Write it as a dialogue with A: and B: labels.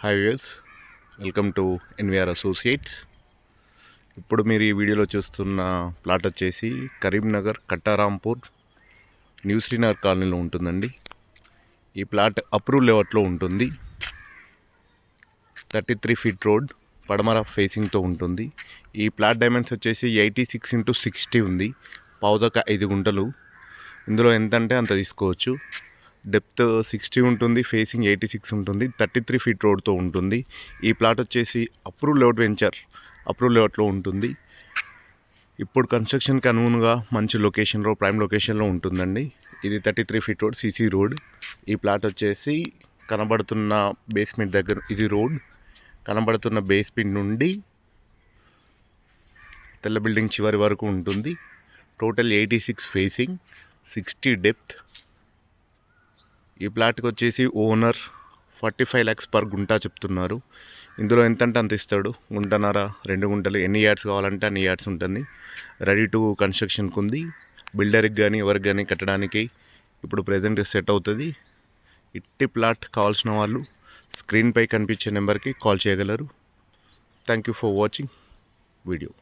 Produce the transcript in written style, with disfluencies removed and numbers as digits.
A: Hi viewers, welcome to NVR associates. ఇప్పుడు మీరు ఈ వీడియోలో చూస్తున్న ప్లాట్ వచ్చేసి కరీంనగర్ కట్టారాంపూర్ న్యూ శ్రీనగర్ కాలనీలో ఉంటుందండి. ఈ ప్లాట్ అప్రూవ్ లేఅవుట్లో ఉంటుంది. 33 ఫీట్ రోడ్ పడమర ఫేసింగ్తో ఉంటుంది. ఈ ప్లాట్ డైమెన్షన్ వచ్చేసి 86x60 ఉంది. పావుదొక 5 గుంటలు. ఇందులో ఎంత అంటే అంత తీసుకోవచ్చు. డెప్త్ 60 ఉంటుంది, ఫేసింగ్ 86 ఉంటుంది, 33 ఫీట్ రోడ్తో ఉంటుంది. ఈ ప్లాట్ వచ్చేసి అప్రూవ్ లేఅవుట్లో ఉంటుంది. ఇప్పుడు కన్స్ట్రక్షన్కి అనుగుణంగా మంచి లొకేషన్లో, ప్రైమ్ లొకేషన్లో ఉంటుందండి. ఇది 33 ఫీట్ రోడ్, సీసీ రోడ్. ఈ ప్లాట్ వచ్చేసి కనబడుతున్న బేస్మెంట్ దగ్గర, ఇది రోడ్ కనబడుతున్న బేస్మెంట్ నుండి తెల్ల బిల్డింగ్ చివరి వరకు ఉంటుంది. Total 86 facing, 60 depth. ఈ ప్లాట్కి వచ్చేసి ఓనర్ 45 lakhs పర్ గుంటా చెప్తున్నారు. ఇందులో ఎంత అంటే అంత ఇస్తాడు. గుంటన్నర, 2 గుంటలు, ఎన్ని యార్డ్స్ కావాలంటే అన్ని యార్డ్స్ ఉంటుంది. రెడీ టు కన్స్ట్రక్షన్కి ఉంది. బిల్డర్కి కానీ ఎవరికి కానీ కట్టడానికి ఇప్పుడు ప్రజెంట్ సెట్ అవుతుంది. ఇట్టి ప్లాట్ కావాల్సిన వాళ్ళు స్క్రీన్పై కనిపించే నెంబర్కి కాల్ చేయగలరు. Thank you for watching video.